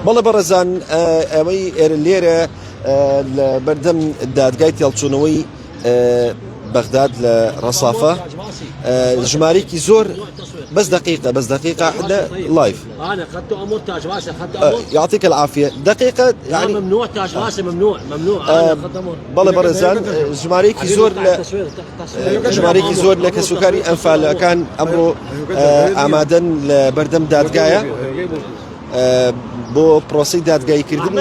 بەڵێ بەڕێزان ئەوەی لێرە بەردەم دادگای تێڵچوونەوەی بەغداد لە ڕەسافە ژمارەیەکی زۆر بس دقيقة حدا لايف. أنا أخذت أمور تاج راسي أخذت يعطيك العافية دقيقة يعني ممنوع تاج راسي ممنوع أنا أخذت أمور بەڵێ بەڕێزان ژمارەیەکی زۆر لە کەسوکاری ئەنفالەکان ئەمڕۆ ئامادەن لە بەردەم دادگایە بۆ پرۆسەی دادگاییکردن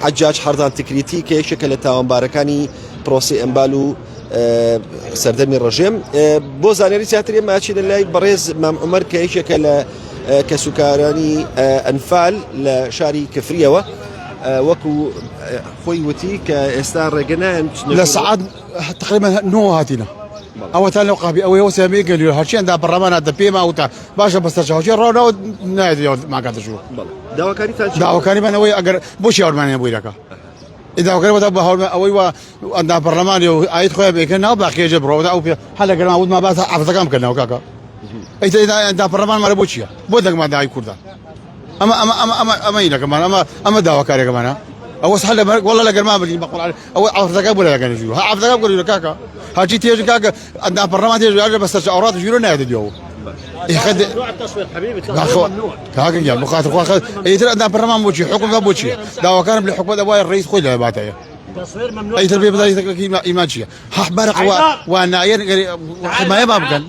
عەجاج حەردان تکریتی کە یەکێکە لە تاوانبارەکانی پرۆسەی ئەمبال و سەردەمی ڕژێم بۆ زانیاری زیاتر ئێمە ئاچین لە لای بەڕێز مام عومەر کە یەکێکە لە کەسوکارانی ئەنفال لە شاری کفریەوە وەکو خۆی وتی کە ئێستا ڕێگەنایەن لە سەعات تقریبا 9 هاتینا ئەوەتان لەو قابی ئەوەی وەسەمی گەلی هەرچیاندا بەڕەمانە دە پێما وتە باشە بەستەرچاوچی ڕۆنەوە نایێت ماکاتەژوو داواکاریمان ئەوەی ئەگەر بۆچی ئەوەمانە بوویرەکە إذا كان بده بحول أوي وأنا برلمان يعيد خويا بيكنا وباقي جبرو أو حلا كلام أود ما بس عفوا كم كنا وكاكا إذا أنت برلمان ما ربوشيا بدك ما داعي كوردا أما إلى كمان أما دعوة كاري كمان أو سهل والله لا كلام بدي بقول على أو عفوا كم ولا كان يجوا عفوا كم ولا كاكا هاجي تيجي كاكا أنت برلمان تيجي أجل بس أوراد يجوا نادي اليوم يخد ممنوع التصوير حبيبي ممنوع كاكا يا مخاطر يترى أنت برلمان بوشي حكم بوشي دعوة كان بالحكومة دواء الرئيس خوي بعدها تصوير ممنوع أي تربية بدأ إيمانشية حبارق وأنا حماية ما بكن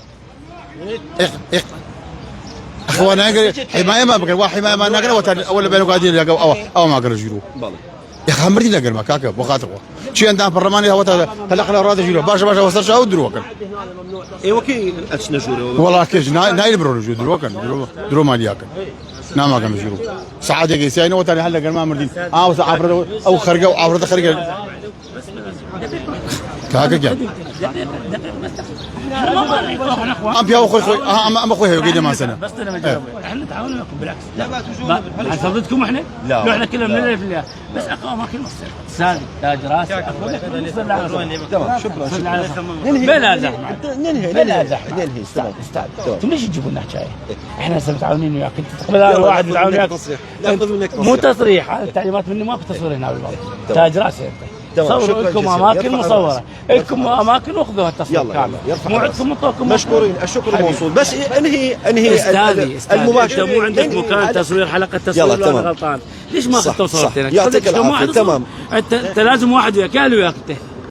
أخوانا حماية ما بكن وحماية ما نقدر ولا بينو قاعدين يلقوا أو ما قدروا يجروا يا خمرتي نقدر ما كاكا بخاطر شيء عندنا برلماني هو هلا خلا راد يجروا باشا وصل شو دروا كن إيه وكي أتشنجوا والله كيج نايل برو دروا كن دروا ما لياكن نعم كم يجروا ساعات يجي ساينو وتاني هلا قال ما مردين وساعة أو خرجوا عبرة خرجوا كاكا جاب أم يا أخوي أم أخوي يقيد ما سنة بس أنا مجرب إحنا تعاوننا معكم بالعكس لا حسبتكم إحنا لا إحنا كلنا من في الله بس أقوى ما كل مصير سالي تاج راسي تمام شكرا بلا زحمة ننهي استاذ انتم ليش تجيبوا لنا حكايه؟ احنا هسه متعاونين وياك انت تقبل واحد متعاون وياك مو تصريح هذه التعليمات مني ماكو تصوير هنا بالبلد تاج راسي انت صوروا لكم اماكن مصوره لكم اماكن واخذوها التصوير كامل مو عندكم انطوكم مشكورين الشكر موصول بس انهي استاذي المباشر مو عندك مكان تصوير حلقه تصوير ولا غلطان ليش ما اخذتوا صورتين؟ يعطيك العافيه تمام انت لازم واحد وياك قال وياك انت